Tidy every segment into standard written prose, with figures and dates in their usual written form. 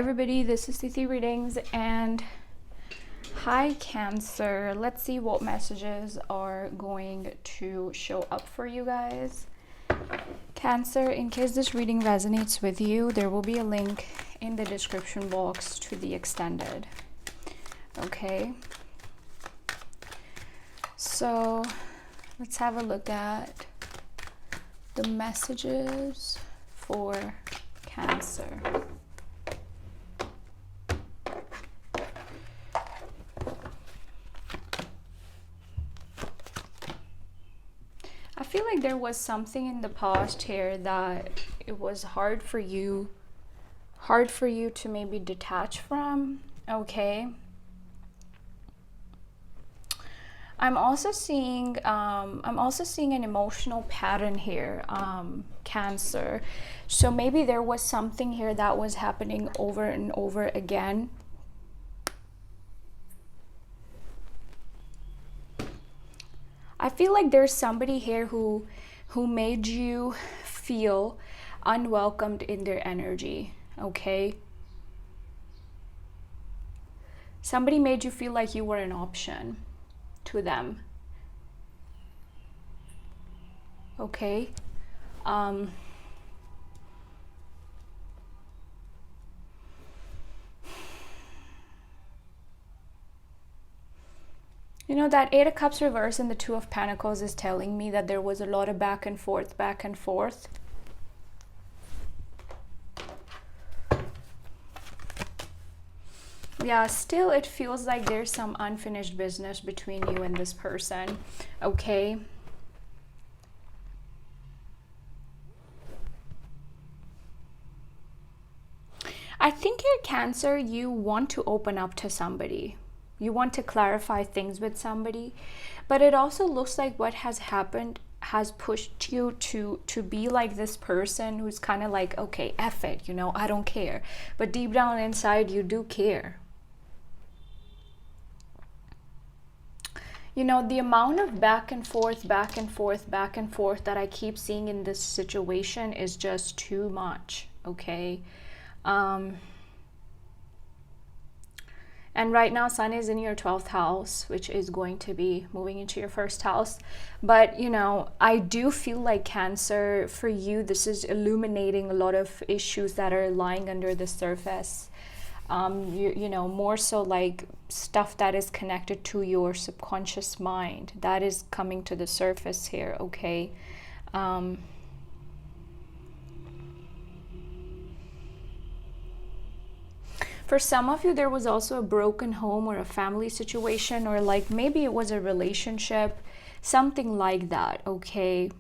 everybody, this is Tithi Readings, and hi Cancer. Let's see what messages are going to show up for you guys. Cancer, in case this reading resonates with you, there will be a link in the description box to the extended. Okay, so let's have a look at the messages for Cancer. I feel like there was something in the past here that it was hard for you to maybe detach from. Okay, I'm also seeing an emotional pattern here, Cancer. So maybe there was something here that was happening over and over again. I feel like there's somebody here who made you feel unwelcomed in their energy. Okay, somebody made you feel like you were an option to them. Okay, you know, that Eight of Cups reverse and the Two of Pentacles is telling me that there was a lot of back and forth. Yeah, still it feels like there's some unfinished business between you and this person. Okay. I think here, Cancer, you want to open up to somebody. You want to clarify things with somebody, but it also looks like what has happened has pushed you to be like this person who's kind of like, okay, F it, you know, I don't care. But deep down inside, you do care. You know, the amount of back and forth that I keep seeing in this situation is just too much. Okay. And right now, Sun is in your 12th house, which is going to be moving into your first house. But, you know, I do feel like, Cancer, for you, this is illuminating a lot of issues that are lying under the surface. You know, more so like stuff that is connected to your subconscious mind. That is coming to the surface here, okay? For some of you, there was also a broken home or a family situation, or like maybe it was a relationship, something like that, okay?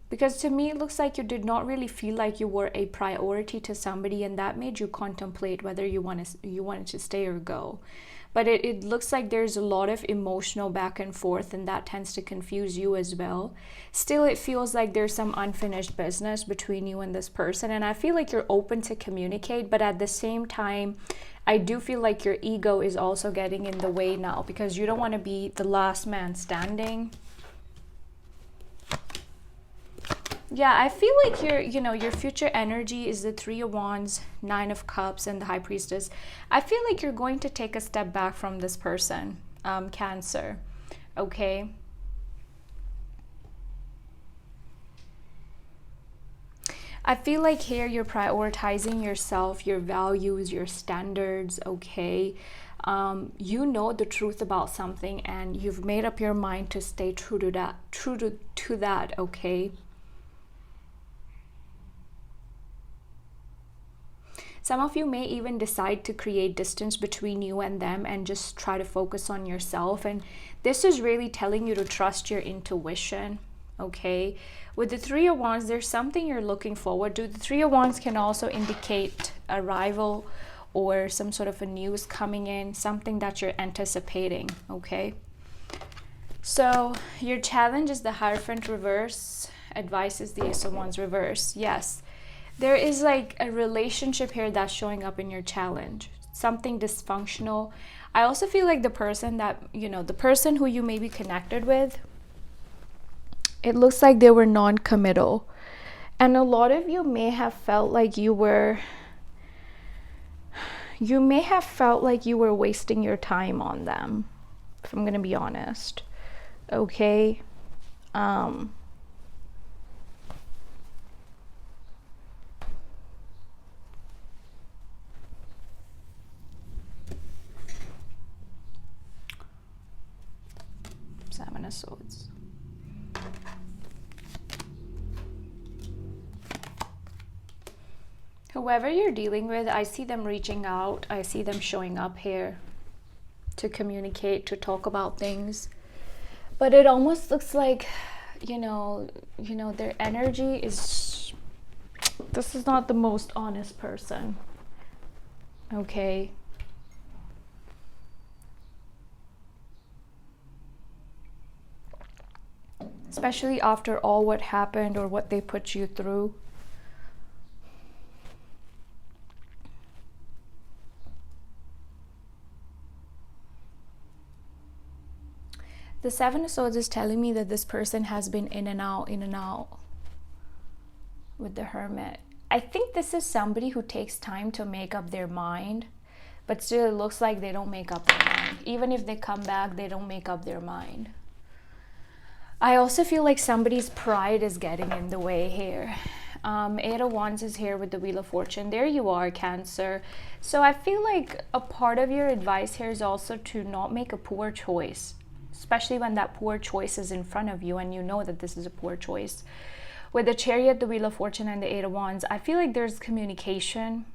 Because to me, it looks like you did not really feel like you were a priority to somebody, and that made you contemplate whether you wanted to stay or go. But it looks like there's a lot of emotional back and forth, and that tends to confuse you as well. Still, it feels like there's some unfinished business between you and this person, and I feel like you're open to communicate, but at the same time, I do feel like your ego is also getting in the way now, because you don't want to be the last man standing. Yeah, I feel like your future energy is the Three of Wands, Nine of Cups, and the High Priestess. I feel like you're going to take a step back from this person, Cancer. Okay. I feel like here you're prioritizing yourself, your values, your standards, okay? You know the truth about something, and you've made up your mind to stay true to that, okay? Some of you may even decide to create distance between you and them and just try to focus on yourself. And this is really telling you to trust your intuition, okay? With the Three of Wands, there's something you're looking forward to. The Three of Wands can also indicate arrival or some sort of a news coming in, something that you're anticipating, okay? So your challenge is the Hierophant reverse. Advice is the Ace of Wands reverse. Yes. There is like a relationship here that's showing up in your challenge, something dysfunctional. I also feel like the person that, you know, the person who you may be connected with, it looks like they were non-committal. And a lot of you may have felt like you were wasting your time on them, if I'm gonna be honest. Okay. Seven of Swords. Whoever you're dealing with, I see them reaching out. I see them showing up here to communicate, to talk about things. But it almost looks like, their energy is, this is not the most honest person. Okay. Especially after all what happened or what they put you through. The Seven of Swords is telling me that this person has been in and out with the Hermit. I think this is somebody who takes time to make up their mind, but still it looks like they don't make up their mind. Even if they come back, they don't make up their mind. I also feel like somebody's pride is getting in the way here. Eight of Wands is here with the Wheel of Fortune. There you are, Cancer. So I feel like a part of your advice here is also to not make a poor choice, especially when that poor choice is in front of you and you know that this is a poor choice. With the Chariot, the Wheel of Fortune, and the Eight of Wands, I feel like there's communication.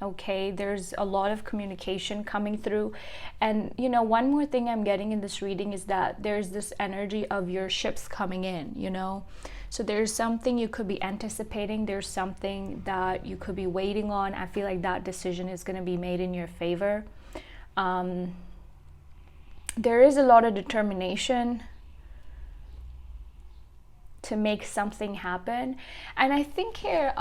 Okay, there's a lot of communication coming through. And one more thing I'm getting in this reading is that there's this energy of your ships coming in, so there's something you could be anticipating, there's something that you could be waiting on. I feel like that decision is going to be made in your favor. There is a lot of determination to make something happen. And I think here,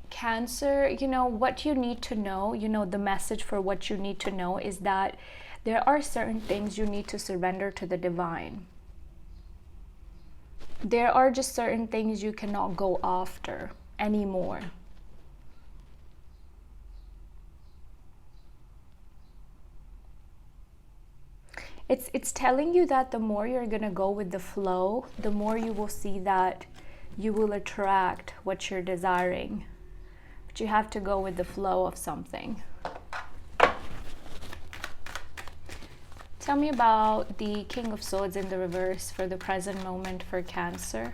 Cancer, what you need to know, the message for what you need to know is that there are certain things you need to surrender to the divine. There are just certain things you cannot go after anymore. It's telling you that the more you're going to go with the flow, the more you will see that you will attract what you're desiring. But you have to go with the flow of something. Tell me about the King of Swords in the reverse for the present moment for Cancer.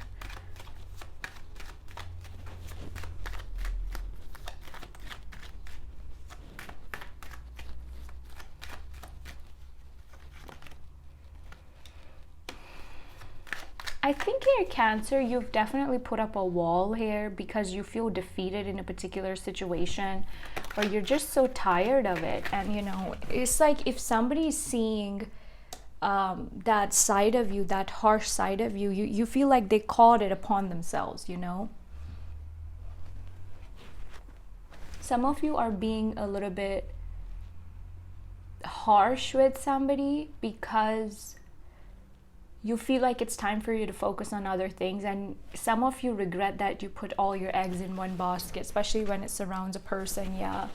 I think here, Cancer, you've definitely put up a wall here because you feel defeated in a particular situation, or you're just so tired of it. And it's like if somebody's seeing that side of you, that harsh side of you, you feel like they called it upon themselves. Some of you are being a little bit harsh with somebody because you feel like it's time for you to focus on other things, and some of you regret that you put all your eggs in one basket, especially when it surrounds a person. Yeah,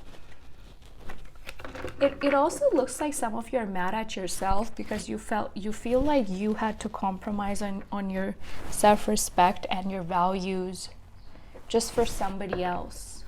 it also looks like some of you are mad at yourself because you feel like you had to compromise on your self-respect and your values just for somebody else,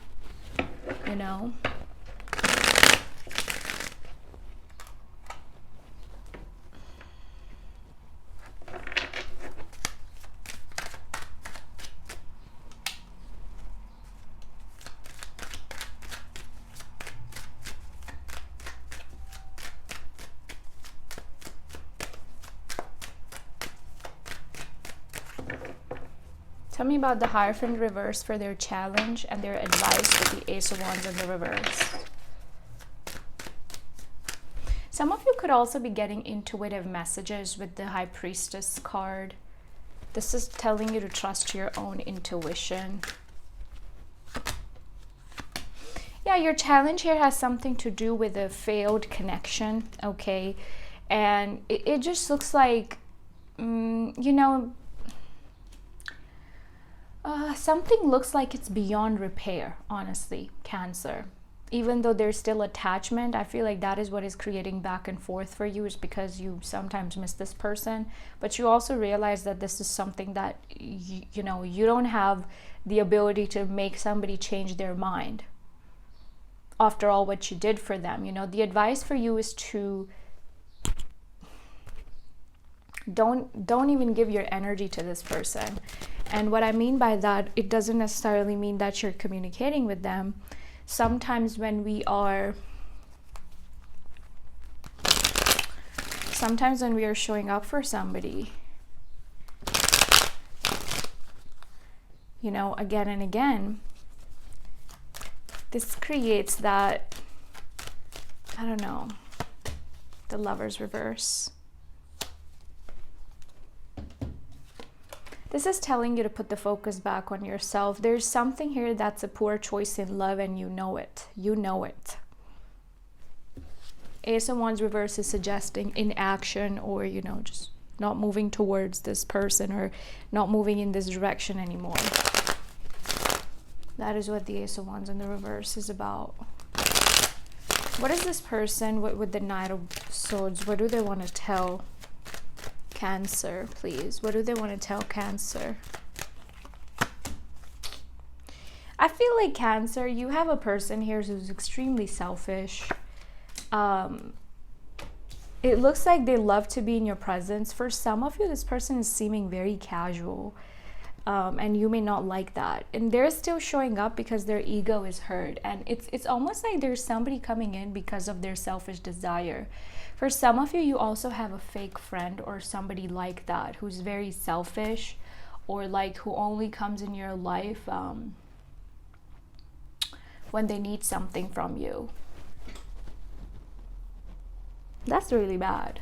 Tell me about the Hierophant reverse for their challenge and their advice with the Ace of Wands in the reverse. Some of you could also be getting intuitive messages with the High Priestess card. This is telling you to trust your own intuition. Yeah, your challenge here has something to do with a failed connection, okay? And it just looks like, Something looks like it's beyond repair, honestly, Cancer. Even though there's still attachment, I feel like that is what is creating back and forth for you, is because you sometimes miss this person, but you also realize that this is something that you know, you don't have the ability to make somebody change their mind after all what you did for them. You know, the advice for you is to don't even give your energy to this person. And what I mean by that, it doesn't necessarily mean that you're communicating with them. Sometimes when we are showing up for somebody, you know, again and again, this creates that, I don't know, the Lover's reverse. This is telling you to put the focus back on yourself. There's something here that's a poor choice in love, and you know it. You know it. Ace of Wands reverse is suggesting inaction, or, you know, just not moving towards this person, or not moving in this direction anymore. That is what the Ace of Wands in the reverse is about. What is this person with the Knight of Swords? What do they want to tell Cancer, please? What do they want to tell Cancer? I feel like Cancer, you have a person here who's extremely selfish. It looks like they love to be in your presence. For some of you, this person is seeming very casual, and you may not like that. And they're still showing up because their ego is hurt, and it's almost like there's somebody coming in because of their selfish desire. For some of you, you also have a fake friend or somebody like that who's very selfish, or like who only comes in your life when they need something from you. That's really bad.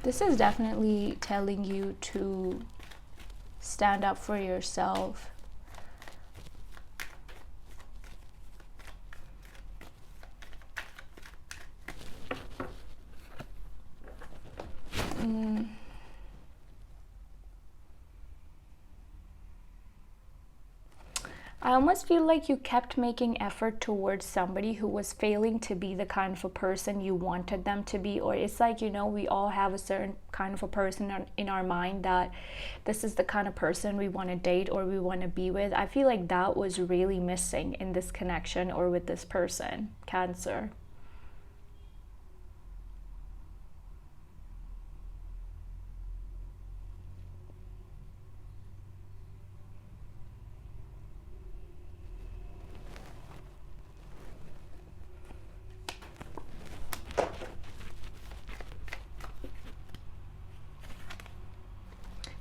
This is definitely telling you to stand up for yourself. I almost feel like you kept making effort towards somebody who was failing to be the kind of a person you wanted them to be. Or it's like, you know, we all have a certain kind of a person in our mind that this is the kind of person we want to date or we want to be with. I feel like that was really missing in this connection or with this person, Cancer.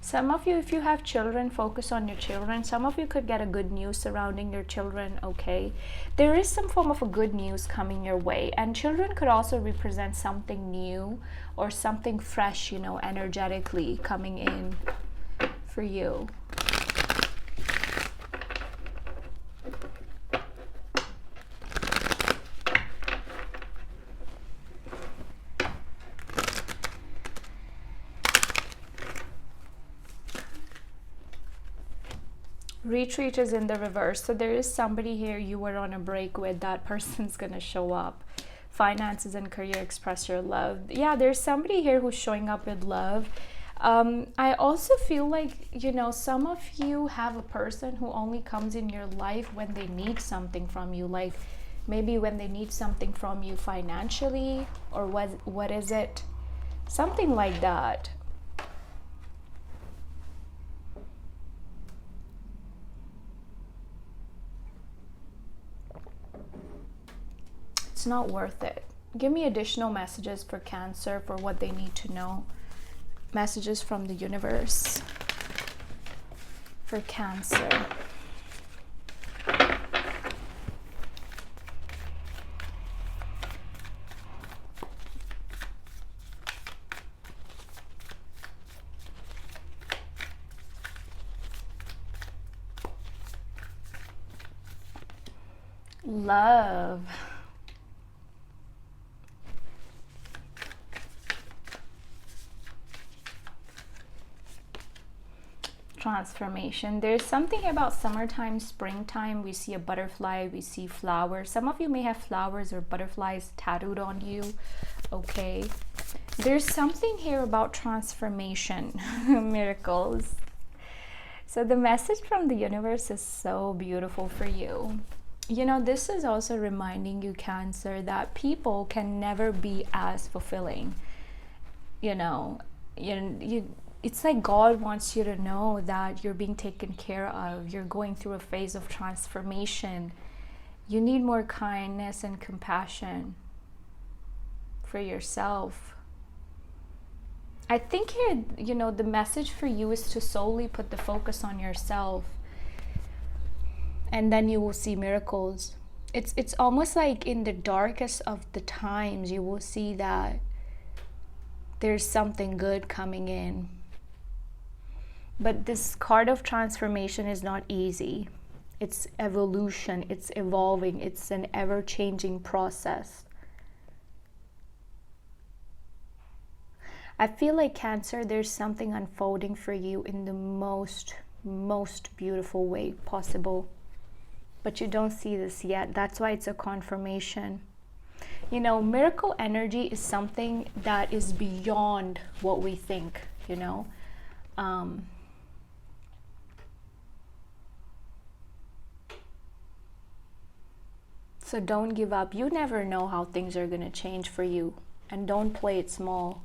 Some of you, if you have children, focus on your children. Some of you could get a good news surrounding your children, okay? There is some form of a good news coming your way. And children could also represent something new or something fresh, you know, energetically coming in for you. Retreat is in the reverse. So there is somebody here you were on a break with. That person's going to show up. Finances and career, express your love. Yeah, there's somebody here who's showing up with love. I also feel like, you know, some of you have a person who only comes in your life when they need something from you. Like maybe when they need something from you financially, or what is it? Something like that. Not worth it. Give me additional messages for Cancer for what they need to know. Messages from the universe for Cancer. Love. transformation. There's something about summertime, springtime. We see a butterfly, we see flowers. Some of you may have flowers or butterflies tattooed on you. Okay, there's something here about transformation, miracles. So the message from the universe is so beautiful for you. You know, this is also reminding you, Cancer, that people can never be as fulfilling. You know, it's like God wants you to know that you're being taken care of. You're going through a phase of transformation. You need more kindness and compassion for yourself. I think here, you know, the message for you is to solely put the focus on yourself, and then you will see miracles. It's almost like in the darkest of the times, you will see that there's something good coming in. But this card of transformation is not easy. It's evolution, it's evolving, it's an ever-changing process. I feel like, Cancer, there's something unfolding for you in the most beautiful way possible. But you don't see this yet. That's why it's a confirmation. You know, miracle energy is something that is beyond what we think, you know. So don't give up. You never know how things are going to change for you. And don't play it small.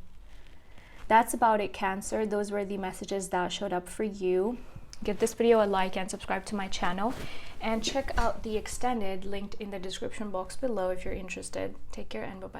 That's about it, Cancer. Those were the messages that showed up for you. Give this video a like and subscribe to my channel. And check out the extended linked in the description box below if you're interested. Take care and bye-bye.